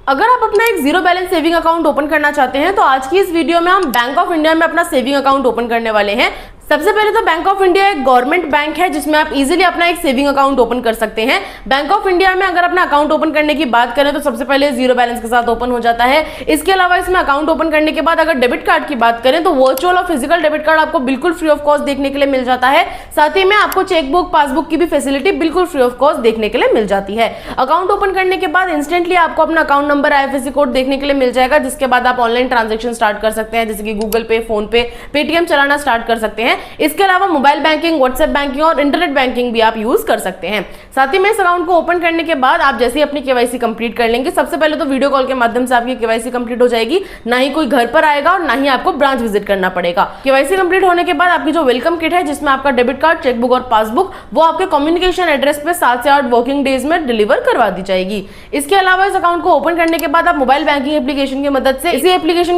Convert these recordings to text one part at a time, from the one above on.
अगर आप अपना एक zero balance saving account open करना चाहते हैं तो आज की इस वीडियो में हम बैंक ऑफ इंडिया में अपना सेविंग अकाउंट ओपन करने वाले हैं। सबसे पहले तो बैंक ऑफ इंडिया एक गवर्नमेंट बैंक है जिसमें आप इजीली अपना एक सेविंग अकाउंट ओपन कर सकते हैं। बैंक ऑफ इंडिया में अगर अपना अकाउंट ओपन करने की बात करें तो सबसे पहले जीरो बैलेंस के साथ ओपन हो जाता है। इसके अलावा इसमें अकाउंट ओपन करने के बाद अगर डेबिट कार्ड की बात करें तो वर्चुअल और फिजिकल डेबिट कार्ड आपको बिल्कुल फ्री ऑफ कॉस्ट देखने के लिए मिल जाता है। साथ ही में आपको चेकबुक पासबुक की भी फैसिलिटी बिल्कुल फ्री ऑफ कॉस्ट देखने के लिए मिल जाती है। अकाउंट ओपन करने के बाद इंस्टेंटली आपको अपना अकाउंट नंबर IFSC कोड देखने के लिए मिल जाएगा, जिसके बाद आप ऑनलाइन ट्रांजेक्शन स्टार्ट कर सकते हैं, जैसे कि गूगल पे, फोन पे, पेटीएम चलाना स्टार्ट कर सकते हैं। इसके अलावा मोबाइल बैंकिंग, व्हाट्सएप बैंकिंग और इंटरनेट बैंकिंग भी आप यूज कर सकते हैं। साथ ही में इस अकाउंट को ओपन करने के बाद आप जैसे ही अपनी KYC कंप्लीट कर लेंगे, सबसे पहले तो वीडियो कॉल के माध्यम से आपकी KYC कंप्लीट हो जाएगी, ना ही कोई घर पर आएगा और ना ही आपको ब्रांच विजिट करना पड़ेगा। KYC कंप्लीट होने के बाद आपकी जो वेलकम किट है जिसमें आपका डेबिट कार्ड, चेकबुक और पासबुक, वो आपके कम्युनिकेशन एड्रेस पे 7 से 8 वर्किंग डेज में डिलीवर करवा दी जाएगी। इसके अलावा इस अकाउंट को ओपन करने के बाद आप मोबाइल बैंकिंग एप्लीकेशन की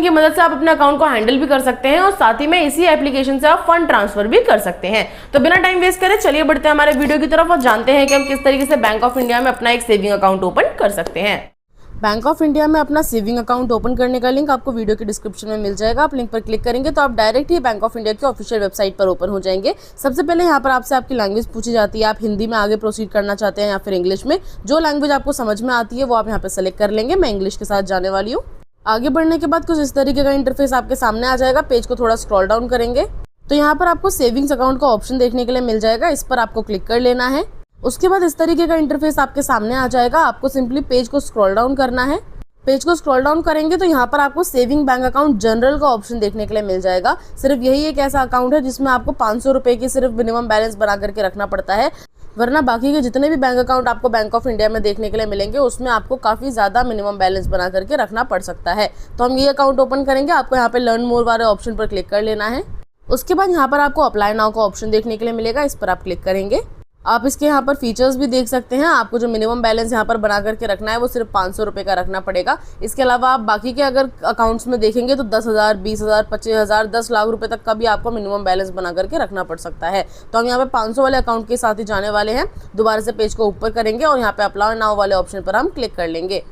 मदद से आप अपने अकाउंट को हैंडल भी कर सकते हैं और साथ ही में इसी एप्लीकेशन से आप फंड ट्रांसफर भी कर सकते हैं। तो बिना टाइम वेस्ट करे चलिए बढ़ते हैं हमारे वीडियो की तरफ और जानते हैं कि हम किस तरीके से बैंक ऑफ इंडिया में अपना एक सेविंग अकाउंट ओपन कर सकते हैं। बैंक ऑफ इंडिया में अपना सेविंग अकाउंट ओपन करने का लिंक आपको वीडियो के डिस्क्रिप्शन में मिल जाएगा। आप लिंक पर क्लिक करेंगे तो आप direct he bank of India की ऑफिशियल वेबसाइट पर ओपन हो जाएंगे। सबसे पहले यहाँ पर आपसे आपकी लैंग्वेज पूछी जाती है, आप हिंदी में आगे प्रोसीड करना चाहते हैं या फिर इंग्लिश में। जो लैंग्वेज आपको समझ में आती है वो आप यहाँ पे सेलेक्ट कर लेंगे। मैं इंग्लिश के साथ जाने वाली हूँ। आगे बढ़ने के बाद कुछ इस तरीके का इंटरफेस आपके सामने आ जाएगा। पेज को थोड़ा स्क्रॉल डाउन करेंगे तो यहाँ पर आपको सेविंग्स अकाउंट का ऑप्शन देखने के लिए मिल जाएगा। इस पर आपको क्लिक कर लेना है। उसके बाद इस तरीके का इंटरफेस आपके सामने आ जाएगा। आपको सिंपली पेज को स्क्रॉल डाउन करना है। पेज को स्क्रॉल डाउन करेंगे तो यहाँ पर आपको सेविंग बैंक अकाउंट जनरल का ऑप्शन देखने के लिए मिल जाएगा। सिर्फ यही एक ऐसा अकाउंट है जिसमें आपको 500 रुपए की सिर्फ मिनिमम बैलेंस बना करके रखना पड़ता है, वरना बाकी के जितने भी बैंक अकाउंट आपको बैंक ऑफ इंडिया में देखने के लिए मिलेंगे उसमें आपको काफ़ी ज़्यादा मिनिमम बैलेंस बना करके रखना पड़ सकता है। तो हम ये अकाउंट ओपन करेंगे। आपको यहाँ पे लर्न मोर वाले ऑप्शन पर क्लिक कर लेना है। उसके बाद यहाँ पर आपको अप्लाई नाउ का ऑप्शन देखने के लिए मिलेगा। इस पर आप क्लिक करेंगे। आप इसके यहाँ पर फीचर्स भी देख सकते हैं। आपको जो मिनिमम बैलेंस यहाँ पर बना करके रखना है वो सिर्फ 500 रुपये का रखना पड़ेगा। इसके अलावा आप बाकी के अगर अकाउंट्स में देखेंगे तो 10,000, 20,000, 25,000, 10 लाख रुपए तक का भी आपको मिनिमम बैलेंस बना करके रखना पड़ सकता है। तो हम यहाँ पे 500 वाले अकाउंट के साथ ही जाने वाले हैं। दोबारा से पेज को ऊपर करेंगे और यहाँ पे अप्लाई नाउ वाले ऑप्शन पर हम क्लिक कर लेंगे।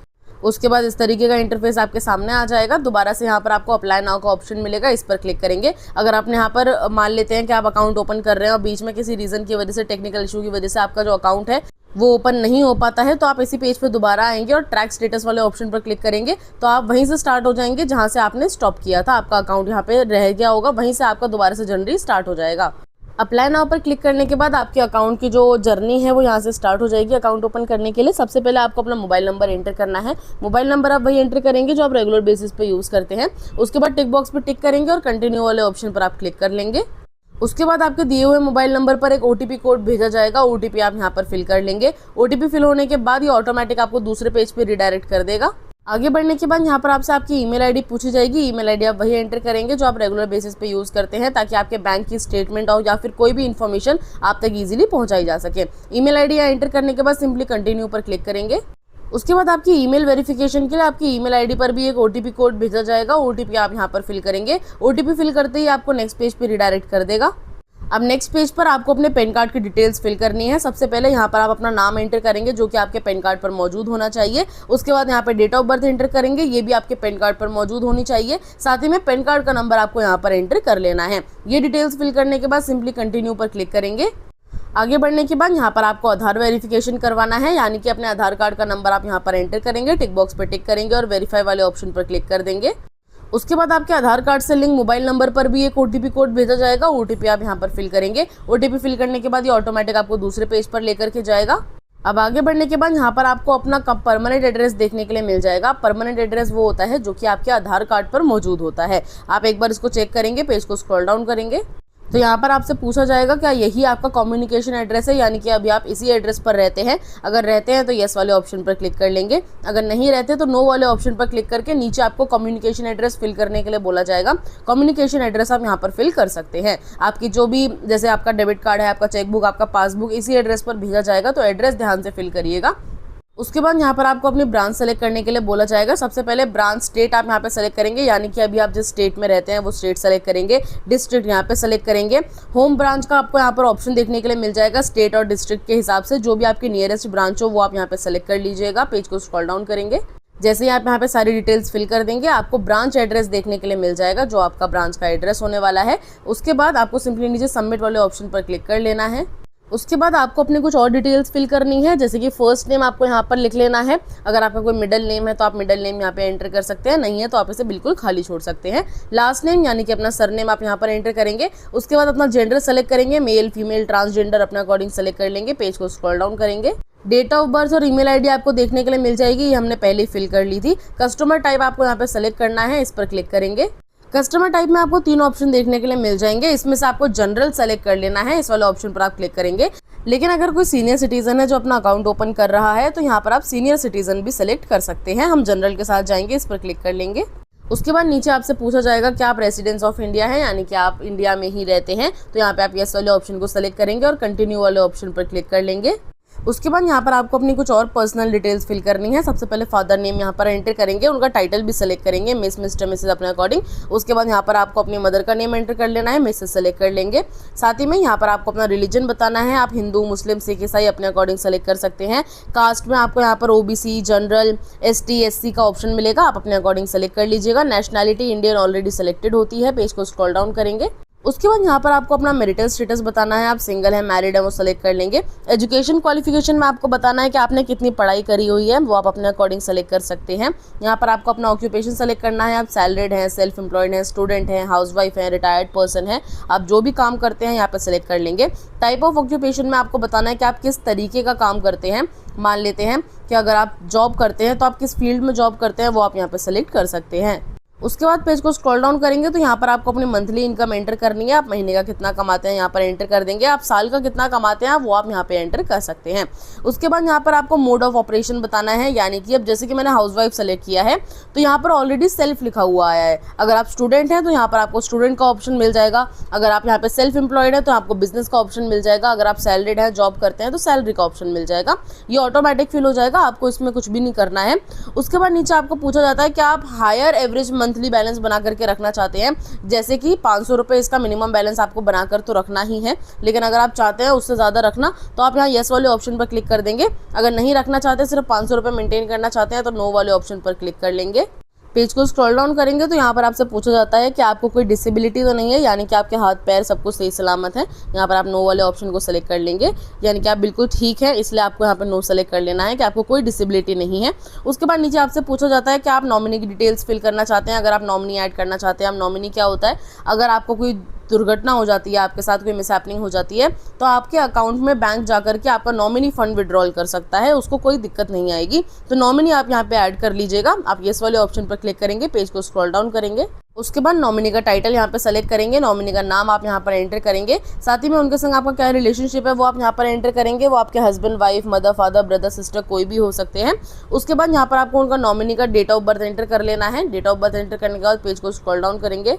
उसके बाद इस तरीके का इंटरफेस आपके सामने आ जाएगा। दोबारा से यहाँ पर आपको अप्लाई नाउ का ऑप्शन मिलेगा। इस पर क्लिक करेंगे। अगर आपने यहाँ पर मान लेते हैं कि आप अकाउंट ओपन कर रहे हैं और बीच में किसी रीजन की वजह से, टेक्निकल इशू की वजह से आपका जो अकाउंट है वो ओपन नहीं हो पाता है, तो आप इसी पेज पे दोबारा आएंगे और ट्रैक स्टेटस वाले ऑप्शन पर क्लिक करेंगे तो आप वहीं से स्टार्ट हो जाएंगे जहाँ से आपने स्टॉप किया था। आपका अकाउंट यहाँ पे रह गया होगा, वहीं से आपका दोबारा से जर्नी स्टार्ट हो जाएगा। अप्लाई नाउ पर क्लिक करने के बाद आपके अकाउंट की जो जर्नी है वो यहाँ से स्टार्ट हो जाएगी। अकाउंट ओपन करने के लिए सबसे पहले आपको अपना मोबाइल नंबर एंटर करना है। मोबाइल नंबर आप वही एंटर करेंगे जो आप रेगुलर बेसिस पे यूज़ करते हैं। उसके बाद टिक बॉक्स पे टिक करेंगे और कंटिन्यू वाले ऑप्शन पर आप क्लिक कर लेंगे। उसके बाद आपके दिए हुए मोबाइल नंबर पर एक OTP कोड भेजा जाएगा। OTP आप यहाँ पर फिल कर लेंगे। OTP फिल होने के बाद ये ऑटोमेटिक आपको दूसरे पेज पे रिडायरेक्ट कर देगा। आगे बढ़ने के बाद यहाँ पर आपसे आपकी ईमेल आईडी पूछी जाएगी। ईमेल आईडी आप वही एंटर करेंगे जो आप रेगुलर बेसिस पे यूज़ करते हैं, ताकि आपके बैंक की स्टेटमेंट और या फिर कोई भी इन्फॉर्मेशन आप तक इजीली पहुँचाई जा सके। ईमेल आईडी एंटर करने के बाद सिंपली कंटिन्यू पर क्लिक करेंगे। उसके बाद आपकी ईमेल वेरिफिकेशन के लिए आपकी ईमेल आईडी पर भी एक OTP कोड भेजा जाएगा। OTP आप यहाँ पर फिल करेंगे। OTP फिल करते ही आपको नेक्स्ट पेज पे रिडायरेक्ट कर देगा। अब नेक्स्ट पेज पर आपको अपने पैन कार्ड की डिटेल्स फिल करनी है। सबसे पहले यहाँ पर आप अपना नाम एंटर करेंगे जो कि आपके पैन कार्ड पर मौजूद होना चाहिए। उसके बाद यहाँ पर डेट ऑफ बर्थ एंटर करेंगे, ये भी आपके पैन कार्ड पर मौजूद होनी चाहिए। साथ ही में पैन कार्ड का नंबर आपको यहाँ पर एंटर कर लेना है। ये डिटेल्स फिल करने के बाद सिंपली कंटिन्यू पर क्लिक करेंगे। आगे बढ़ने के बाद यहाँ पर आपको आधार वेरिफिकेशन करवाना है, यानी कि अपने आधार कार्ड का नंबर आप यहाँ पर एंटर करेंगे, टिक बॉक्स पर टिक करेंगे और वेरीफाई वाले ऑप्शन पर क्लिक कर देंगे। उसके बाद आपके आधार कार्ड से लिंक मोबाइल नंबर पर भी एक OTP कोड भेजा जाएगा। OTP आप यहाँ पर फिल करेंगे। OTP फिल करने के बाद ये ऑटोमेटिक आपको दूसरे पेज पर लेकर के जाएगा। अब आगे बढ़ने के बाद यहाँ पर आपको अपना परमानेंट एड्रेस देखने के लिए मिल जाएगा। परमानेंट एड्रेस वो होता है जो कि आपके आधार कार्ड पर मौजूद होता है। आप एक बार इसको चेक करेंगे, पेज को स्क्रॉल डाउन करेंगे तो यहाँ पर आपसे पूछा जाएगा क्या यही आपका कम्युनिकेशन एड्रेस है, यानी कि अभी आप इसी एड्रेस पर रहते हैं। अगर रहते हैं तो येस वाले ऑप्शन पर क्लिक कर लेंगे। अगर नहीं रहते तो नो वाले ऑप्शन पर क्लिक करके नीचे आपको कम्युनिकेशन एड्रेस फिल करने के लिए बोला जाएगा। कम्युनिकेशन एड्रेस आप यहाँ पर फिल कर सकते हैं। आपकी जो भी, जैसे आपका डेबिट कार्ड है, आपका चेकबुक, आपका पासबुक इसी एड्रेस पर भेजा जाएगा, तो एड्रेस ध्यान से फिल करिएगा। उसके बाद यहाँ पर आपको अपनी ब्रांच सेलेक्ट करने के लिए बोला जाएगा। सबसे पहले ब्रांच स्टेट आप यहाँ पे सेलेक्ट करेंगे, यानी कि अभी आप जिस स्टेट में रहते हैं वो स्टेट सेलेक्ट करेंगे। डिस्ट्रिक्ट यहाँ पे सेलेक्ट करेंगे। होम ब्रांच का आपको यहाँ पर ऑप्शन देखने के लिए मिल जाएगा। स्टेट और डिस्ट्रिक्ट के हिसाब से जो भी आपकी नियरेस्ट ब्रांच हो वो आप यहाँ पे सेलेक्ट कर लीजिएगा। पेज को स्क्रॉल डाउन करेंगे। जैसे ही आप यहाँ पे सारी डिटेल्स फिल कर देंगे, आपको ब्रांच एड्रेस देखने के लिए मिल जाएगा, जो आपका ब्रांच का एड्रेस होने वाला है। उसके बाद आपको सिंपली नीचे सबमिट वाले ऑप्शन पर क्लिक कर लेना है। उसके बाद आपको अपनी कुछ और डिटेल्स फिल करनी है, जैसे कि फर्स्ट नेम आपको यहाँ पर लिख लेना है। अगर आपका कोई मिडिल नेम है तो आप मिडिल नेम यहाँ पे एंटर कर सकते हैं, नहीं है तो आप इसे बिल्कुल खाली छोड़ सकते हैं। लास्ट नेम यानी कि अपना सरनेम आप यहाँ पर एंटर करेंगे। उसके बाद अपना जेंडर सेलेक्ट करेंगे, मेल फीमेल ट्रांसजेंडर अपने अकॉर्डिंग सेलेक्ट कर लेंगे। पेज को स्क्रॉल डाउन करेंगे। डेट ऑफ बर्थ और ईमेल आईडी आपको देखने के लिए मिल जाएगी, ये हमने पहले ही फिल कर ली थी। कस्टमर टाइप आपको यहाँ पे सेलेक्ट करना है, इस पर क्लिक करेंगे। कस्टमर टाइप में आपको 3 ऑप्शन देखने के लिए मिल जाएंगे, इसमें से आपको जनरल सेलेक्ट कर लेना है, इस वाले ऑप्शन पर आप क्लिक करेंगे। लेकिन अगर कोई सीनियर सिटीजन है जो अपना अकाउंट ओपन कर रहा है तो यहाँ पर आप सीनियर सिटीजन भी सेलेक्ट कर सकते हैं। हम जनरल के साथ जाएंगे, इस पर क्लिक कर लेंगे। उसके बाद नीचे आपसे पूछा जाएगा कि आप रेसिडेंस ऑफ इंडिया हैं, यानी कि आप इंडिया में ही रहते हैं, तो यहाँ पे आप यस वाले ऑप्शन को सेलेक्ट करेंगे और कंटिन्यू वाले ऑप्शन पर क्लिक कर लेंगे। उसके बाद यहाँ पर आपको अपनी कुछ और पर्सनल डिटेल्स फिल करनी है। सबसे पहले फादर नेम यहाँ पर एंटर करेंगे, उनका टाइटल भी सेलेक्ट करेंगे, मिस मिस्टर मिसेस अपने अकॉर्डिंग। उसके बाद यहाँ पर आपको अपनी मदर का नेम एंटर कर लेना है, मिसेस सेलेक्ट कर लेंगे। साथ ही में यहाँ पर आपको अपना रिलीजन बताना है, आप हिंदू मुस्लिम सिख ईसाई अपने अकॉर्डिंग सेलेक्ट कर सकते हैं। कास्ट में आपको यहाँ पर ओबीसी जनरल ST SC का ऑप्शन मिलेगा, आप अपने अकॉर्डिंग सेलेक्ट कर लीजिएगा। नेशनैलिटी इंडियन ऑलरेडी सेलेक्टेड होती है। पेज को स्क्रॉल डाउन करेंगे। उसके बाद यहाँ पर आपको अपना मैरिटल स्टेटस बताना है, आप सिंगल है मैरिड है वो सेलेक्ट कर लेंगे। एजुकेशन क्वालिफिकेशन में आपको बताना है कि आपने कितनी पढ़ाई करी हुई है, वो आप अपने अकॉर्डिंग सेलेक्ट कर सकते हैं। यहाँ पर आपको अपना ऑक्यूपेशन सेलेक्ट करना है, आप सैलरीड हैं, सेल्फ एम्प्लॉयड हैं, स्टूडेंट हैं, हाउसवाइफ हैं, रिटायर्ड पर्सन है, आप जो भी काम करते हैं यहाँ पर सेलेक्ट कर लेंगे। टाइप ऑफ ऑक्यूपेशन में आपको बताना है कि आप किस तरीके का काम करते हैं। मान लेते हैं कि अगर आप जॉब करते हैं तो आप किस फील्ड में जॉब करते हैं, वो आप यहाँ पर सेलेक्ट कर सकते हैं। उसके बाद पेज को स्क्रॉल डाउन करेंगे तो यहाँ पर आपको अपनी मंथली इनकम एंटर करनी है, आप महीने का कितना कमाते हैं यहाँ पर एंटर कर देंगे। आप साल का कितना कमाते हैं वो आप यहाँ पे एंटर कर सकते हैं। उसके बाद यहाँ पर आपको मोड ऑफ ऑपरेशन बताना है, यानी कि अब जैसे कि मैंने हाउसवाइफ सेलेक्ट किया है तो यहाँ पर ऑलरेडी सेल्फ लिखा हुआ आया है। अगर आप स्टूडेंट हैं तो यहाँ पर आपको स्टूडेंट का ऑप्शन मिल जाएगा। अगर आप यहाँ पे सेल्फ एम्प्लॉयड है तो आपको बिजनेस का ऑप्शन मिल जाएगा। अगर आप सैलरीड है जॉब करते हैं तो सैलरी का ऑप्शन मिल जाएगा। ये ऑटोमेटिक फिल हो जाएगा, आपको इसमें कुछ भी नहीं करना है। उसके बाद नीचे आपको पूछा जाता है कि आप हायर एवरेज मंथली बैलेंस बना करके रखना चाहते हैं, जैसे कि 500 रुपये इसका मिनिमम बैलेंस आपको बनाकर तो रखना ही है, लेकिन अगर आप चाहते हैं उससे ज़्यादा रखना तो आप यहाँ यस वाले ऑप्शन पर क्लिक कर देंगे। अगर नहीं रखना चाहते, सिर्फ 500 रुपये मेंटेन करना चाहते हैं तो नो वाले ऑप्शन पर क्लिक कर लेंगे। पेज को स्क्रॉल डाउन करेंगे तो यहाँ पर आपसे पूछा जाता है कि आपको कोई डिसेबिलिटी तो नहीं है, यानी कि आपके हाथ पैर सब कुछ सही सलामत है। यहाँ पर आप नो वाले ऑप्शन को सेलेक्ट कर लेंगे, यानी कि आप बिल्कुल ठीक है, इसलिए आपको यहाँ पर नो सेलेक्ट कर लेना है कि आपको कोई डिसेबिलिटी नहीं है। उसके बाद नीचे आपसे पूछा जाता है कि आप नॉमिनी की डिटेल्स फिल करना चाहते हैं। अगर आप नॉमिनी ऐड करना चाहते हैं, आप नॉमिनी क्या होता है, अगर आपको कोई दुर्घटना हो जाती है, आपके साथ कोई मिसहैपनिंग हो जाती है तो आपके अकाउंट में बैंक जाकर के आपका नॉमिनी फंड विड्रॉल कर सकता है, उसको कोई दिक्कत नहीं आएगी। तो नॉमिनी आप यहाँ पे ऐड कर लीजिएगा। आप यस वाले ऑप्शन पर क्लिक करेंगे, पेज को स्क्रॉल डाउन करेंगे। उसके बाद नॉमिनी का टाइटल यहाँ पे सेलेक्ट करेंगे, नॉमिनी का नाम आप यहाँ पर एंटर करेंगे। साथ ही में उनके संग आपका क्या रिलेशनशिप है वो आप यहाँ पर एंटर करेंगे। वो आपके husband wife mother father brother sister कोई भी हो सकते हैं। उसके बाद यहाँ पर आपको उनका नॉमिनी का डेट ऑफ बर्थ एंटर कर लेना है। डेट ऑफ बर्थ एंटर करने के बाद पेज को स्क्रॉल डाउन करेंगे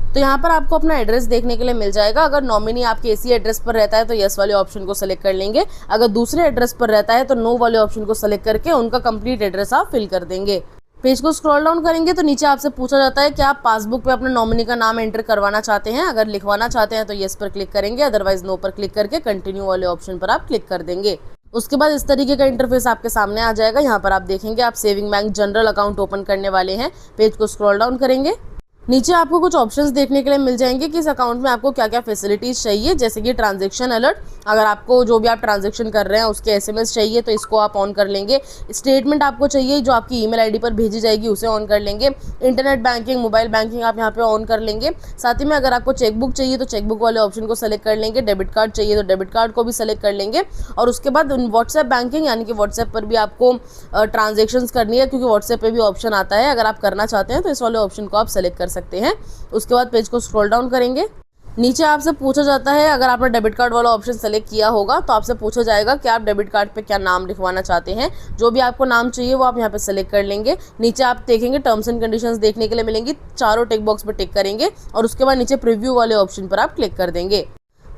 तो यहाँ पर आपको अपना एड्रेस देखने के लिए मिल जाएगा। अगर नॉमिनी आपके इसी एड्रेस पर रहता है तो यस वाले ऑप्शन को सेलेक्ट कर लेंगे। अगर दूसरे एड्रेस पर रहता है तो नो वाले ऑप्शन को सेलेक्ट करके उनका कंप्लीट एड्रेस आप फिल कर देंगे। पेज को स्क्रॉल डाउन करेंगे तो नीचे आपसे पूछा जाता है कि आप पासबुक पे अपने नॉमिनी का नाम एंटर करवाना चाहते हैं। अगर लिखवाना चाहते हैं तो यस पर क्लिक करेंगे, अदरवाइज नो पर क्लिक करके कंटिन्यू वाले ऑप्शन पर आप क्लिक कर देंगे। उसके बाद इस तरीके का इंटरफेस आपके सामने आ जाएगा। यहाँ पर आप देखेंगे आप saving bank general account open करने वाले हैं। पेज को स्क्रॉल डाउन करेंगे, नीचे आपको कुछ ऑप्शंस देखने के लिए मिल जाएंगे कि इस अकाउंट में आपको क्या क्या फैसिलिटीज़ चाहिए, जैसे कि ट्रांजैक्शन अलर्ट। अगर आपको जो भी आप ट्रांजैक्शन कर रहे हैं उसके SMS चाहिए तो इसको आप ऑन कर लेंगे। स्टेटमेंट आपको चाहिए जो आपकी ईमेल आईडी पर भेजी जाएगी, उसे ऑन कर लेंगे। इंटरनेट बैंकिंग मोबाइल बैंकिंग आप यहाँ पे ऑन कर लेंगे। साथ ही में अगर आपको चेकबुक चाहिए तो चेकबुक वाले ऑप्शन को सेलेक्ट कर लेंगे। डेबिट कार्ड चाहिए तो डेबिट कार्ड को भी सेलेक्ट कर लेंगे। और उसके बाद व्हाट्सएप बैंकिंग, यानी कि व्हाट्सएप पर भी आपको ट्रांजेक्शन्स करनी है, क्योंकि व्हाट्सएप पर भी ऑप्शन आता है। अगर आप करना चाहते हैं तो इस वाले ऑप्शन को आप सेलेक्ट कर सकते हैं। उसके बाद पेज को स्क्रॉल डाउन करेंगे, नीचे आपसे पूछा जाता है, अगर आपने डेबिट कार्ड वाला ऑप्शन सेलेक्ट किया होगा तो आपसे पूछा जाएगा कि आप डेबिट कार्ड पे क्या नाम लिखवाना चाहते हैं। जो भी आपको नाम चाहिए वो आप यहाँ पे सेलेक्ट कर लेंगे। नीचे आप देखेंगे टर्म्स एंड कंडीशंस देखने के लिए मिलेंगी, चारों टिक बॉक्स पर टिक करेंगे और उसके बाद नीचे प्रीव्यू वाले ऑप्शन पर आप क्लिक कर देंगे।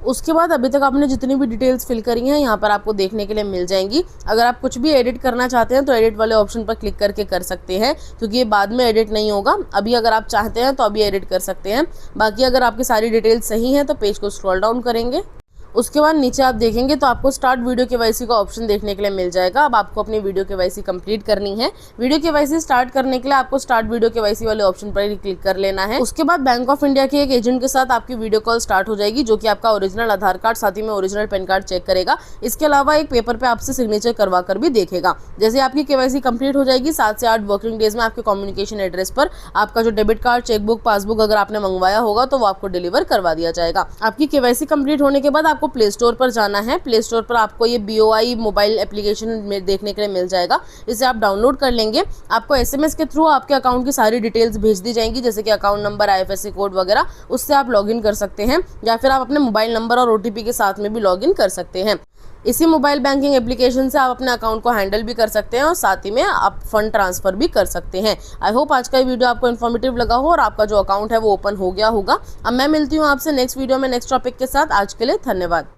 उसके बाद अभी तक आपने जितनी भी डिटेल्स फिल करी हैं यहाँ पर आपको देखने के लिए मिल जाएंगी। अगर आप कुछ भी एडिट करना चाहते हैं तो एडिट वाले ऑप्शन पर क्लिक करके कर सकते हैं, क्योंकि ये बाद में एडिट नहीं होगा। अभी अगर आप चाहते हैं तो अभी एडिट कर सकते हैं। बाकी अगर आपकी सारी डिटेल्स सही हैं तो पेज को स्क्रॉल डाउन करेंगे। उसके बाद नीचे आप देखेंगे तो आपको स्टार्ट वीडियो केवाईसी का ऑप्शन देखने के लिए मिल जाएगा। अब आपको अपनी वीडियो केवाईसी कंप्लीट करनी है। वीडियो केवाईसी स्टार्ट करने के लिए आपको स्टार्ट वीडियो केवाईसी वाले ऑप्शन पर ही क्लिक कर लेना है। उसके बाद बैंक ऑफ इंडिया के एक एजेंट के साथ आपकी वीडियो कॉल स्टार्ट हो जाएगी, जो कि आपका ओरिजिनल आधार कार्ड साथ ही में ओरिजिनल पैन कार्ड चेक करेगा। इसके अलावा एक पेपर पे आपसे सिग्नेचर करवा कर भी देखेगा। जैसे आपकी केवाईसी कंप्लीट हो जाएगी 7 से 8 वर्किंग डेज में आपके कम्युनिकेशन एड्रेस पर आपका जो डेबिट कार्ड, चेकबुक, पासबुक अगर आपने मंगवाया होगा तो वो आपको डिलीवर करवा दिया जाएगा। आपकी केवाईसी कंप्लीट होने के बाद आपको प्ले स्टोर पर जाना है। प्ले स्टोर पर आपको ये BOI मोबाइल एप्लीकेशन में देखने के लिए मिल जाएगा। इसे आप डाउनलोड कर लेंगे। आपको SMS के थ्रू आपके अकाउंट की सारी डिटेल्स भेज दी जाएंगी, जैसे कि अकाउंट नंबर, IFSC कोड वगैरह। उससे आप लॉगिन कर सकते हैं, या फिर आप अपने मोबाइल नंबर और OTP के साथ में भी लॉगिन कर सकते हैं। इसी मोबाइल बैंकिंग एप्लीकेशन से आप अपने अकाउंट को हैंडल भी कर सकते हैं और साथ ही में आप फंड ट्रांसफर भी कर सकते हैं। आई होप आज का ये वीडियो आपको इन्फॉर्मेटिव लगा हो और आपका जो अकाउंट है वो ओपन हो गया होगा। अब मैं मिलती हूँ आपसे नेक्स्ट वीडियो में नेक्स्ट टॉपिक के साथ। आज के लिए धन्यवाद।